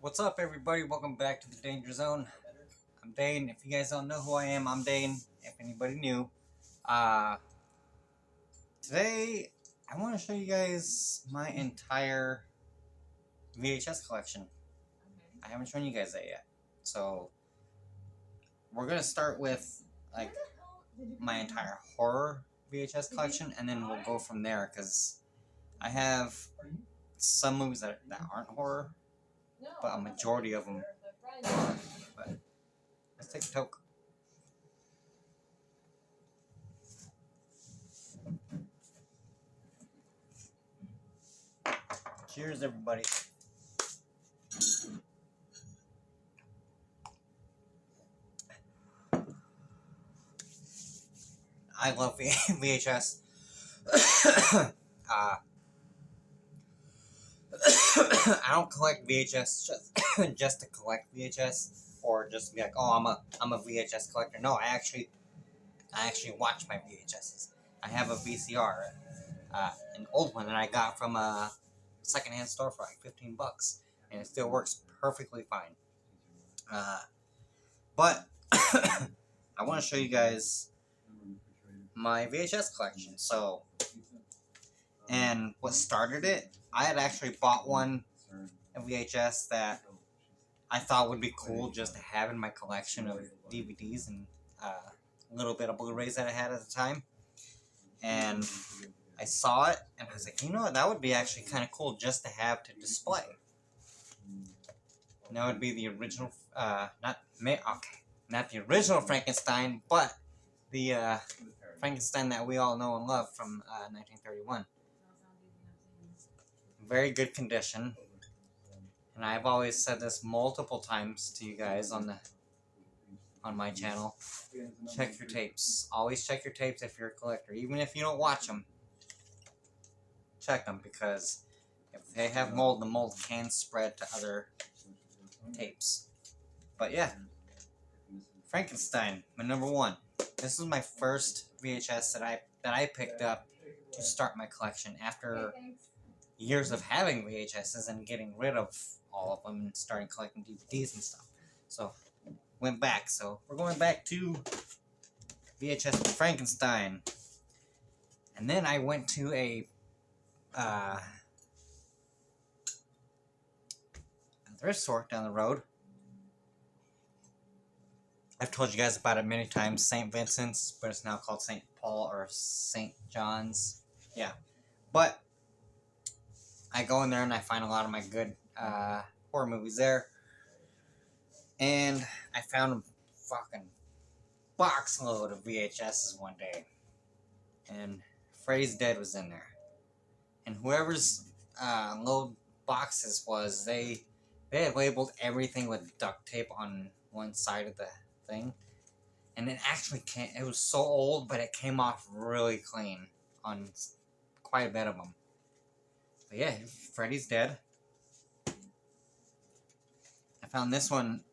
What's up, everybody? Welcome back to the Danger Zone. I'm Dane. If you guys don't know who I am, I'm Dane. If anybody new, uh, today I want to show you guys my entire VHS collection. I haven't shown you guys that yet, so we're gonna start with like my entire horror VHS collection, and then we'll go from there. Cause I have some movies that aren't horror, but a majority of them are. But let's take a toke. Cheers, everybody. I love VHS. uh, I don't collect VHS just to collect VHS or just be like, oh, I'm a VHS collector. No, I actually watch my VHSs. I have a VCR, an old one that I got from a secondhand store for like $15, and it still works perfectly fine. But I want to show you guys my VHS collection. So, and what started it, I had actually bought a VHS that I thought would be cool just to have in my collection of DVDs and a little bit of Blu-rays that I had at the time. And I saw it, and I was like, you know what, that would be actually kind of cool just to have to display. And that would be the original, not the original Frankenstein, but the Frankenstein that we all know and love from 1931. Very good condition. And I've always said this multiple times to you guys on my channel. Check your tapes. Always check your tapes if you're a collector. Even if you don't watch them, check them, because if they have mold, the mold can spread to other tapes. But yeah, Frankenstein, my number one. This is my first VHS that I picked up to start my collection after years of having VHSs and getting rid of all of them and starting collecting DVDs and stuff. So went back. So we're going back to VHS Frankenstein, and then I went to a thrift store down the road. I've told you guys about it many times. St. Vincent's, but it's now called St. Paul or St. John's. Yeah, but I go in there and I find a lot of my good horror movies there. And I found a fucking box load of VHSs one day. And Freddy's Dead was in there. And whoever's load boxes was, they had labeled everything with duct tape on one side of the thing. And it actually it was so old, but it came off really clean on quite a bit of them. But yeah, Freddy's Dead. I found this one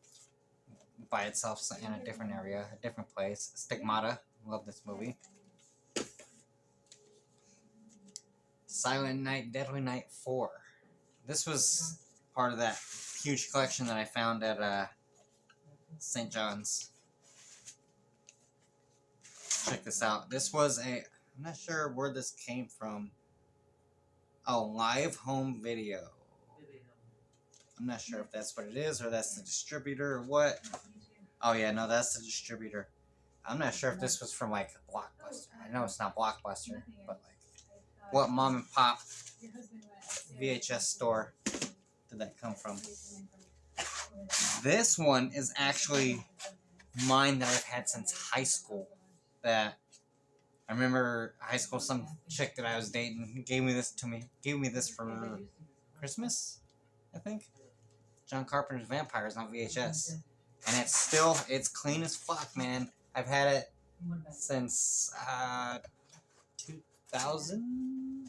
by itself in a different area, a different place. Stigmata. Love this movie. Silent Night, Deadly Night 4. This was part of that huge collection that I found at St. John's. Check this out. This was I'm not sure where this came from. Oh, Live Home Video. I'm not sure if that's what it is, or that's the distributor, or what. Oh yeah, no, that's the distributor. I'm not sure if this was from like Blockbuster. I know it's not Blockbuster, but like, what mom and pop VHS store did that come from? This one is actually mine that I've had since high school. That I remember high school, some chick that I was dating gave me this for Christmas, I think. John Carpenter's Vampires on VHS. And it's clean as fuck, man. I've had it since 2000?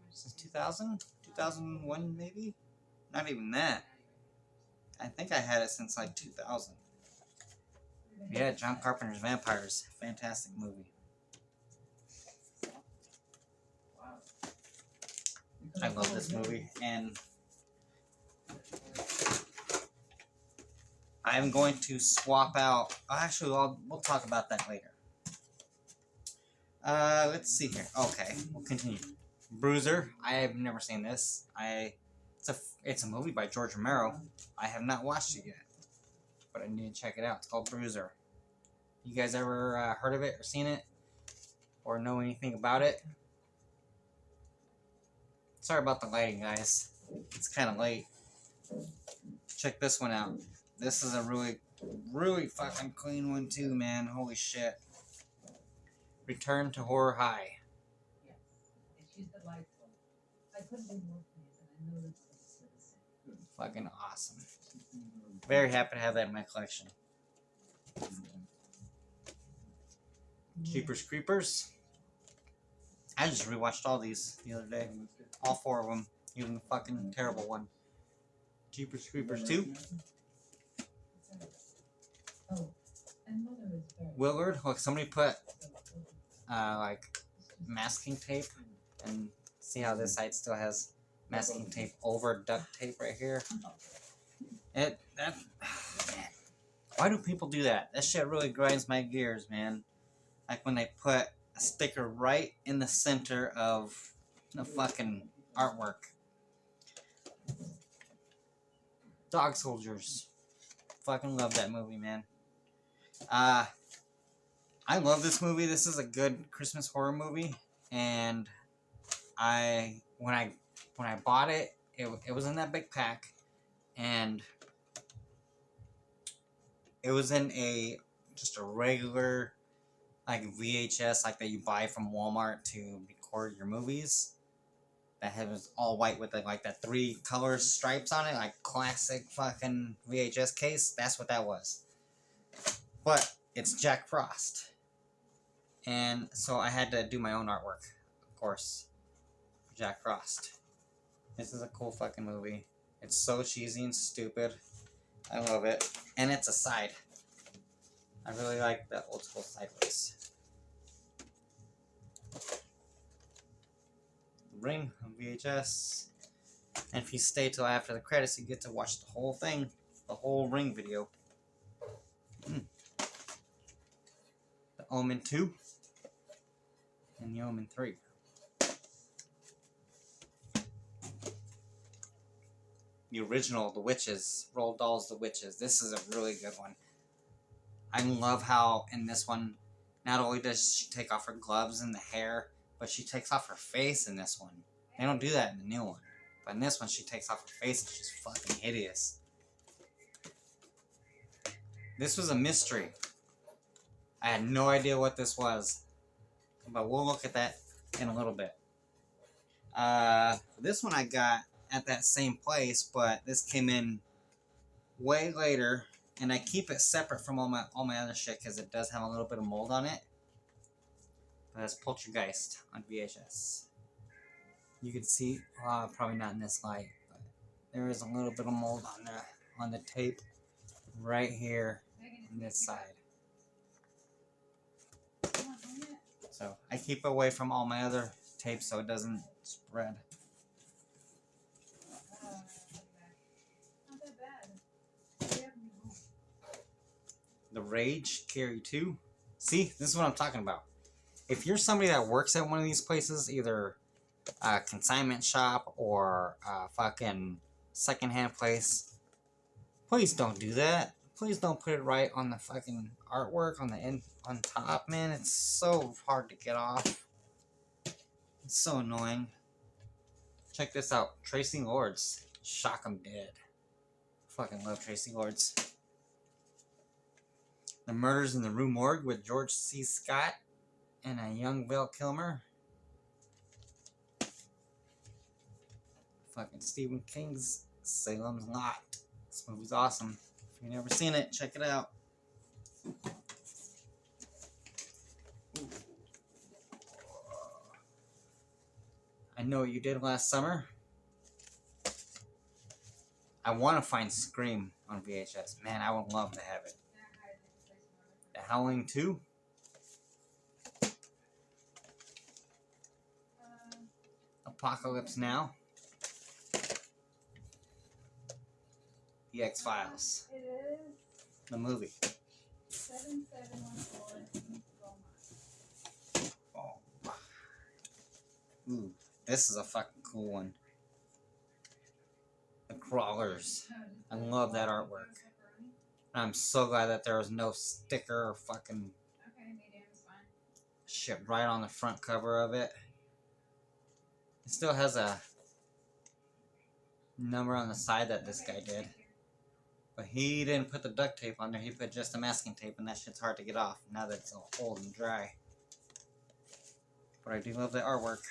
Since 2000? 2001 maybe? Not even that. I think I had it since like 2000. Yeah, John Carpenter's Vampires. Fantastic movie. I love this movie. And I'm going to swap out. Actually, we'll talk about that later. Let's see here. Okay, we'll continue. Bruiser. I have never seen this. It's a movie by George Romero. I have not watched it yet, but I need to check it out. It's called Bruiser. You guys ever heard of it or seen it, or know anything about it? Sorry about the lighting, guys. It's kind of late. Check this one out. This is a really, really fucking clean one too, man. Holy shit. Return to Horror High. Yes, she's delightful. I couldn't be more pleased, and I know that others feel the same. Fucking awesome. Very happy to have that in my collection. Jeepers Creepers. I just rewatched all these the other day. All 4 of them. Even the fucking terrible one. Jeepers Creepers 2. Oh, and Mother is very... Willard. Look, somebody put like masking tape, and see how this side still has masking tape over duct tape right here. Man, why do people do that? That shit really grinds my gears, man. Like when they put a sticker right in the center of the fucking artwork. Dog Soldiers. Fucking love that movie, man. I love this movie. This is a good Christmas horror movie, and when I bought it, it was in that big pack, and it was in just a regular like VHS like that you buy from Walmart to record your movies. That was all white with like that 3 color stripes on it, like classic fucking VHS case. That's what that was. But it's Jack Frost. And so I had to do my own artwork, of course, for Jack Frost. This is a cool fucking movie. It's so cheesy and stupid. I love it. And it's a side. I really like the old school sideways. Ring on VHS. And if you stay till after the credits, you get to watch the whole thing. The whole Ring video. The Omen 2. And the Omen 3. The original, The Witches. Roald Dahl's The Witches. This is a really good one. I love how in this one, not only does she take off her gloves and the hair, but she takes off her face in this one. They don't do that in the new one. But in this one, she takes off her face and she's fucking hideous. This was a mystery. I had no idea what this was. But we'll look at that in a little bit. This one I got at that same place, but this came in way later. And I keep it separate from all my other shit because it does have a little bit of mold on it. But it's Poltergeist on VHS. You can see, probably not in this light, but there is a little bit of mold on the tape right here on this side. So I keep away from all my other tapes so it doesn't spread. The Rage, Carrie 2. See, this is what I'm talking about. If you're somebody that works at one of these places, either a consignment shop or a fucking secondhand place, please don't do that. Please don't put it right on the fucking artwork on the end on top, man. It's so hard to get off. It's so annoying. Check this out. Tracy Lords. Shock 'em dead. Fucking love Tracy Lords. The Murders in the Rue Morgue with George C. Scott and a young Val Kilmer. Fucking Stephen King's Salem's Lot. This movie's awesome. If you've never seen it, check it out. I Know What You Did Last Summer. I want to find Scream on VHS. Man, I would love to have it. The Howling 2. Apocalypse Now. The X-Files. The movie. 7714. Oh. Ooh, this is a fucking cool one. The Crawlers. I love that artwork. I'm so glad that there was no sticker or fucking shit right on the front cover of it. It still has a number on the side that this guy did. But he didn't put the duct tape on there, he put just the masking tape, and that shit's hard to get off now that it's all old and dry. But I do love the artwork.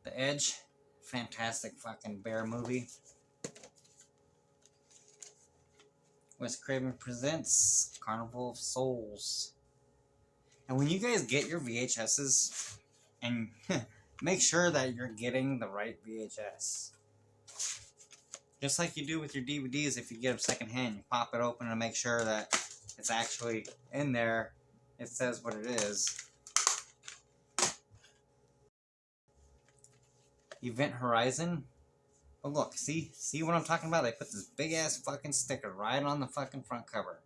The Edge, fantastic fucking bear movie. Wes Craven Presents Carnival of Souls. And when you guys get your VHSs, and make sure that you're getting the right VHS. Just like you do with your DVDs, if you get them secondhand, you pop it open and make sure that it's actually in there. It says what it is. Event Horizon. Oh look, see what I'm talking about? They put this big ass fucking sticker right on the fucking front cover.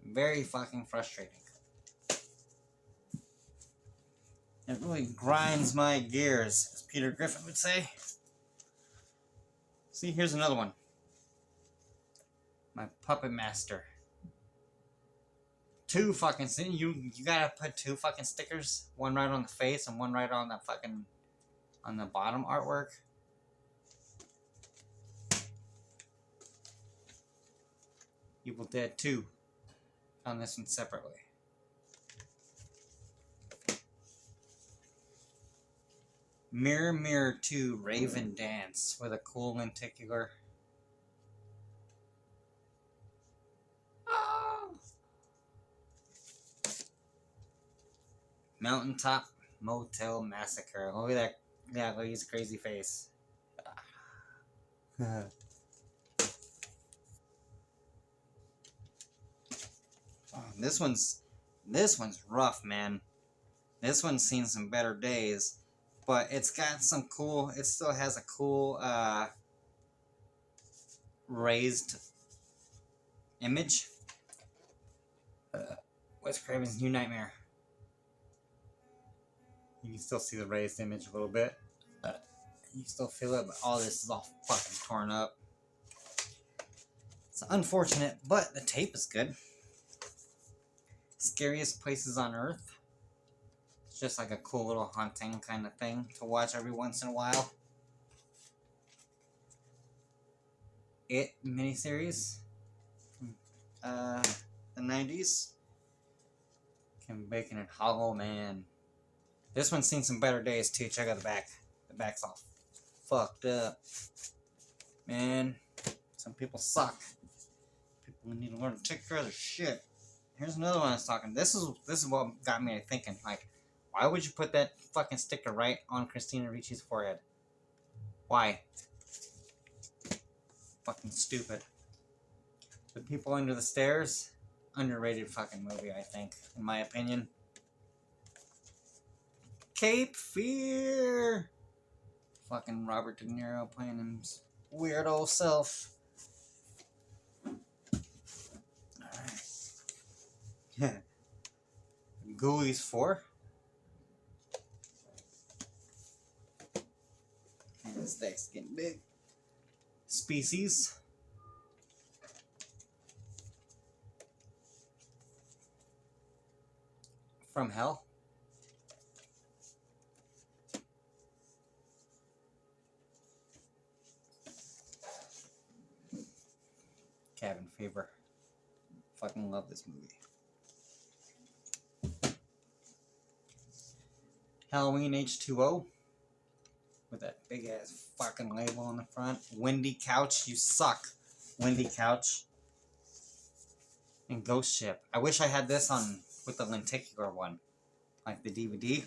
Very fucking frustrating. It really grinds my gears, as Peter Griffin would say. See, here's another one. My Puppet Master. Two fucking, you gotta put two fucking stickers, one right on the face and one right on the fucking, on the bottom artwork. Evil Dead 2. Found this one separately. Mirror Mirror 2 Raven Dance with a cool lenticular. Oh. Mountaintop Motel Massacre. Look at that. Yeah, look at his crazy face. Oh, this one's rough, man. This one's seen some better days, but it's got some cool. It still has a cool raised image. Wes Craven's New Nightmare. You can still see the raised image a little bit. You can still feel it, but all this is all fucking torn up. It's unfortunate, but the tape is good. Scariest Places on Earth. It's just like a cool little haunting kind of thing to watch every once in a while. It miniseries from the 90s. Kim Bacon and Hollow Man. This one's seen some better days too. Check out the back. The back's all fucked up. Man, some people suck. People need to learn to take care of their shit. Here's another one I was talking. This is what got me thinking. Like, why would you put that fucking sticker right on Christina Ricci's forehead? Why? Fucking stupid. The People Under the Stairs, underrated fucking movie, I think, in my opinion. Cape Fear. Fucking Robert De Niro playing his weird old self. Alright. Ghoulies 4. And this deck's getting big. Species. From Hell. Cabin Fever. Fucking love this movie. Halloween H2O. With that big ass fucking label on the front. Windy Couch. You suck. Windy Couch. And Ghost Ship. I wish I had this on with the lenticular one. Like the DVD.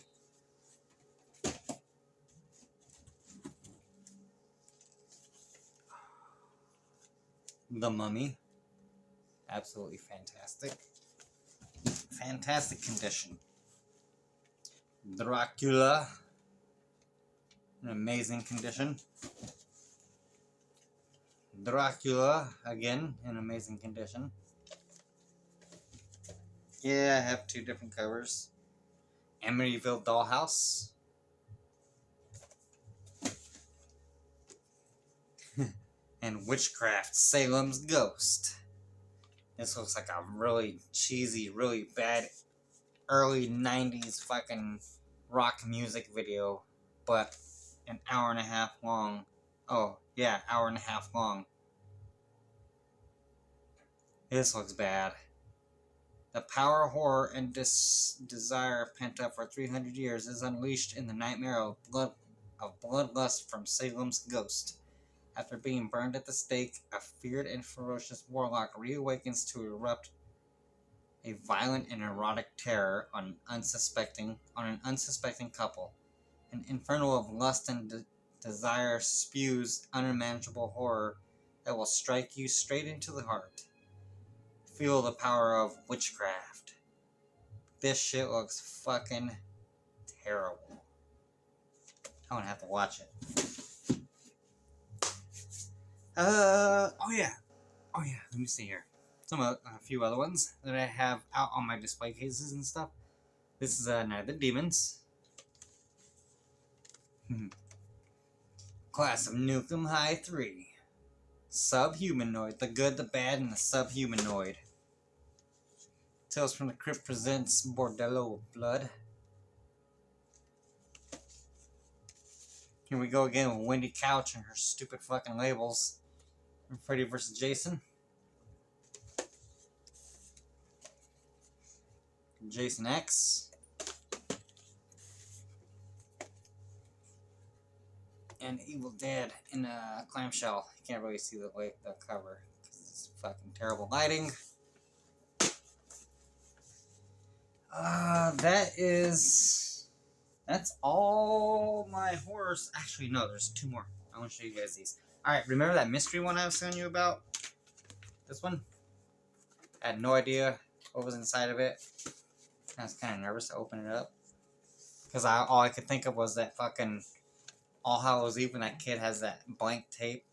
The Mummy. Absolutely fantastic. Fantastic condition. Dracula. An amazing condition. Dracula, again, in amazing condition. Yeah, I have two different covers. Amityville Dollhouse. And Witchcraft, Salem's Ghost. This looks like a really cheesy, really bad early 90s fucking rock music video, but an hour and a half long. Oh, yeah, hour and a half long. This looks bad. The power, horror, and desire pent up for 300 years is unleashed in the nightmare of bloodlust from Salem's Ghost. After being burned at the stake, a feared and ferocious warlock reawakens to erupt a violent and erotic terror on an unsuspecting couple. An inferno of lust and desire spews unmanageable horror that will strike you straight into the heart. Feel the power of witchcraft. This shit looks fucking terrible. I'm gonna have to watch it. Oh yeah. Let me see here. A few other ones that I have out on my display cases and stuff. This is Night of the Demons. Class of Nukem High 3. Subhumanoid. The Good, the Bad, and the Subhumanoid. Tales from the Crypt presents Bordello of Blood. Here we go again with Wendy Couch and her stupid fucking labels. And Freddy vs. Jason. Jason X. And Evil Dead in a clamshell. You can't really see the cover because it's fucking terrible lighting. That's all my horrors. Actually, no, there's two more. I want to show you guys these. Alright, remember that mystery one I was telling you about? This one? I had no idea what was inside of it. I was kind of nervous to open it up. Because all I could think of was that fucking All Hallows Eve when that kid has that blank tape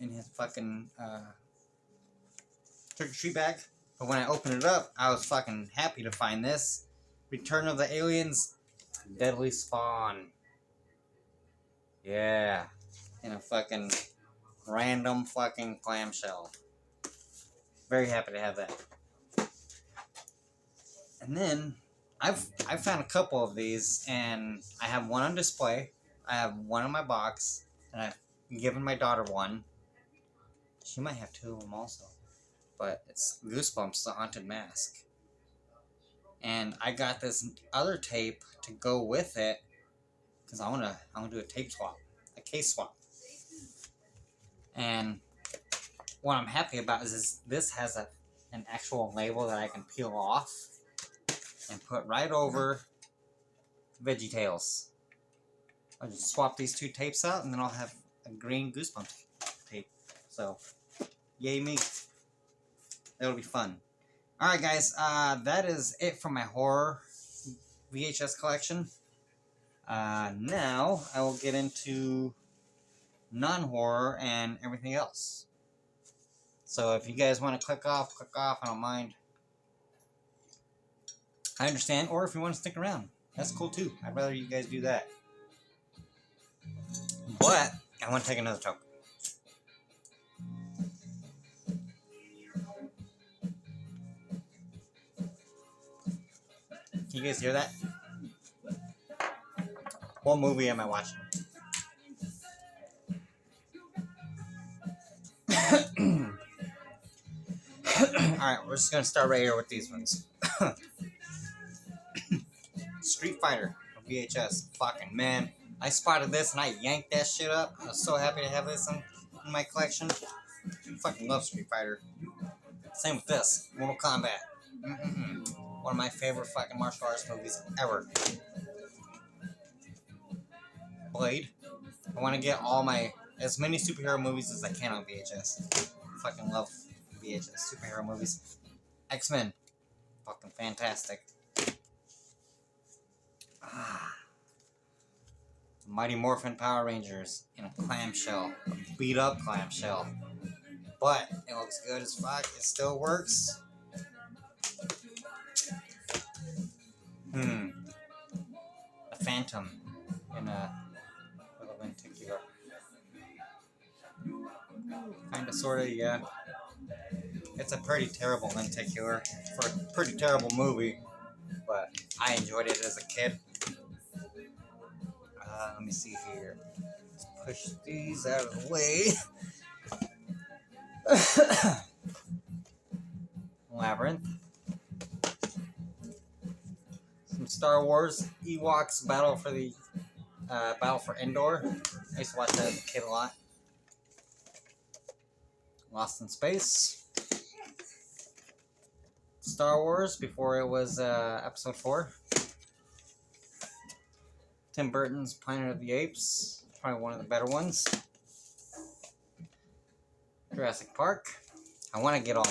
in his fucking trick-or-treat bag. But when I opened it up, I was fucking happy to find this. Return of the Aliens, Deadly Spawn. Yeah. In a fucking random fucking clamshell. Very happy to have that. And then, I've found a couple of these, and I have one on display. I have one in my box, and I've given my daughter one. She might have two of them also. But it's Goosebumps, The Haunted Mask. And I got this other tape to go with it because I want to do a tape swap, a case swap. And what I'm happy about is this has an actual label that I can peel off and put right over VeggieTales. I'll just swap these two tapes out and then I'll have a green Goosebumps tape. So, yay me. That'll be fun. Alright guys, that is it for my horror VHS collection. Now, I will get into non-horror and everything else. So if you guys want to click off, I don't mind. I understand, or if you want to stick around, that's cool too. I'd rather you guys do that. But, I want to take another toke. Can you guys hear that? What movie am I watching? Alright, we're just gonna start right here with these ones. Street Fighter VHS. Fucking man. I spotted this and I yanked that shit up. I was so happy to have this in my collection. I fucking love Street Fighter. Same with this. Mortal Kombat. One of my favorite fucking martial arts movies ever. Blade. I want to get as many superhero movies as I can on VHS. Fucking love VHS superhero movies. X-Men. Fucking fantastic. Mighty Morphin Power Rangers in a clamshell. A beat up clamshell. but it looks good as fuck. It still works. The Phantom in a little lenticular. Kinda, sorta, yeah. It's a pretty terrible lenticular for a pretty terrible movie, but I enjoyed it as a kid. Let me see here. Let's push these out of the way. Labyrinth. Some Star Wars. Ewoks Battle for Endor. I used to watch that as a kid a lot. Lost in Space. Star Wars before it was Episode 4. Tim Burton's Planet of the Apes. Probably one of the better ones. Jurassic Park. I want to get all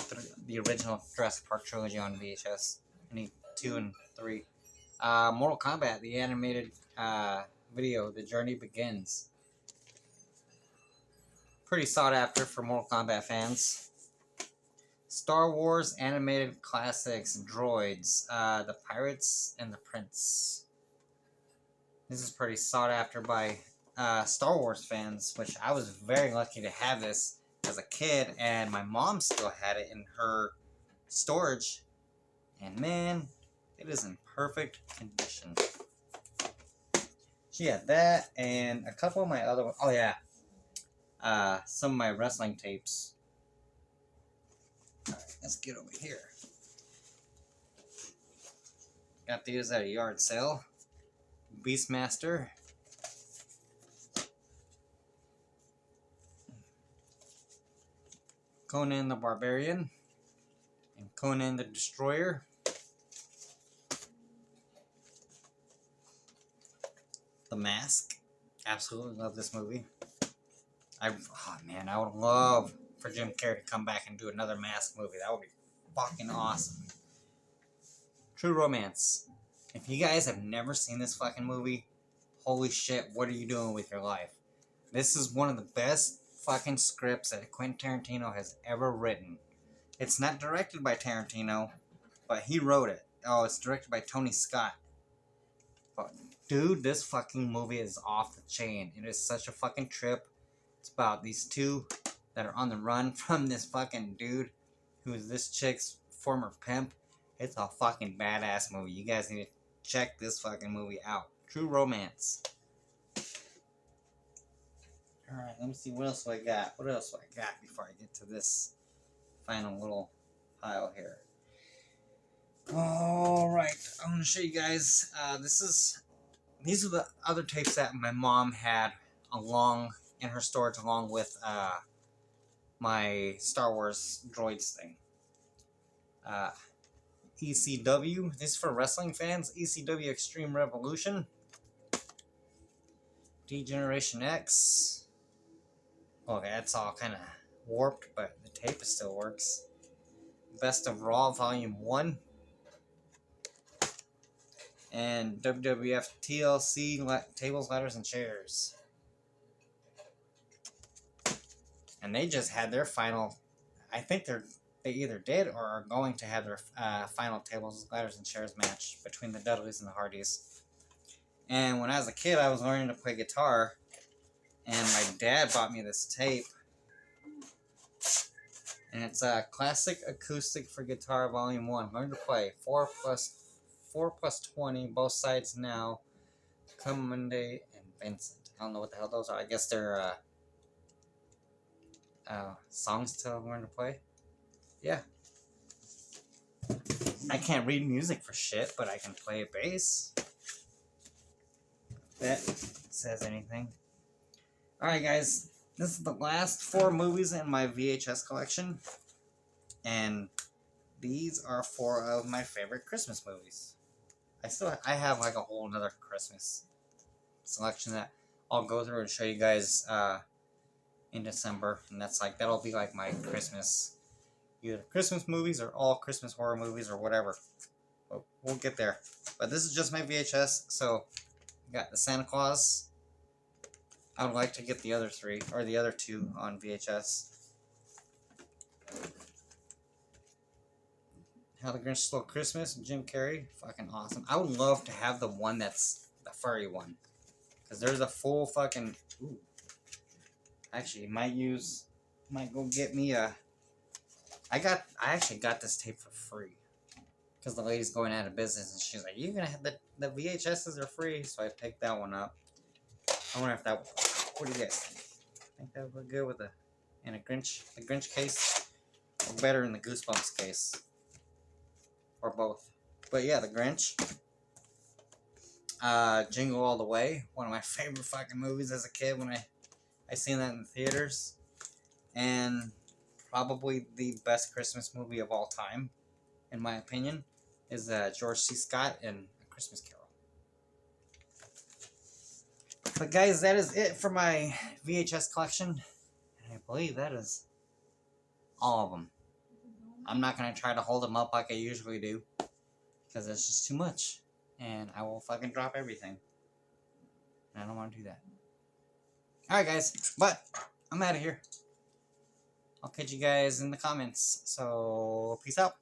the original Jurassic Park trilogy on VHS. I need 2 and 3. Mortal Kombat, the animated video, The Journey Begins. Pretty sought after for Mortal Kombat fans. Star Wars animated classics, Droids, The Pirates and the Prince. This is pretty sought after by Star Wars fans, which I was very lucky to have this as a kid, and my mom still had it in her storage, and man, it is in perfect condition. She had that, and a couple of my other ones. Oh yeah, some of my wrestling tapes. Alright, let's get over here. Got these at a yard sale. Beastmaster. Conan the Barbarian, and Conan the Destroyer. The Mask. Absolutely love this movie. Oh man, I would love for Jim Carrey to come back and do another Mask movie. That would be fucking awesome. True Romance. If you guys have never seen this fucking movie, holy shit, what are you doing with your life? This is one of the best fucking scripts that Quentin Tarantino has ever written. It's not directed by Tarantino, but he wrote it. Oh, it's directed by Tony Scott. But dude, this fucking movie is off the chain. It is such a fucking trip. It's about these two that are on the run from this fucking dude who is this chick's former pimp. It's a fucking badass movie. You guys need to check this fucking movie out. True Romance. Alright, let me see what else do I got. What else do I got before I get to this final little pile here? Alright, I'm going to show you guys. These are the other tapes that my mom had in her storage along with my Star Wars droids thing. ECW. This is for wrestling fans. ECW Extreme Revolution. D-Generation X. Okay, it's all kind of warped, but the tape still works. Best of Raw Volume 1. And WWF TLC Tables, Ladders, and Chairs. And they just had their final... I think they either did or are going to have their final Tables, Ladders, and Chairs match between the Dudleys and the Hardys. And when I was a kid, I was learning to play guitar. And my dad bought me this tape. And it's a Classic Acoustic for Guitar Volume 1. Learn to play. 4 plus 20. Both sides now. Come Monday and Vincent. I don't know what the hell those are. I guess they're songs to learn to play. Yeah. I can't read music for shit, but I can play a bass. If that says anything. Alright guys, this is the last 4 movies in my VHS collection, and these are 4 of my favorite Christmas movies. I have like a whole another Christmas selection that I'll go through and show you guys in December, and that'll be like my Christmas, either Christmas movies or all Christmas horror movies or whatever. But we'll get there. But this is just my VHS, so we got the Santa Claus. I would like to get the other 3, or the other 2 on VHS. How the Grinch Stole Christmas, Jim Carrey, fucking awesome. I would love to have the one that's the furry one, cause there's a full fucking. Ooh. Actually, might go get me a. I actually got this tape for free, cause the lady's going out of business, and she's like, "You gonna have the VHSs are free," so I picked that one up. I wonder if that. What do you guys think? Think that would look good with the Grinch case, or better in the Goosebumps case, or both. But yeah, the Grinch. Jingle All the Way, one of my favorite fucking movies as a kid when I seen that in the theaters, and probably the best Christmas movie of all time, in my opinion, is George C. Scott in A Christmas Carol. But guys, that is it for my VHS collection, and I believe that is all of them. I'm not gonna try to hold them up like I usually do, because it's just too much, and I will fucking drop everything. And I don't want to do that. Alright guys, but I'm out of here. I'll catch you guys in the comments. So, peace out.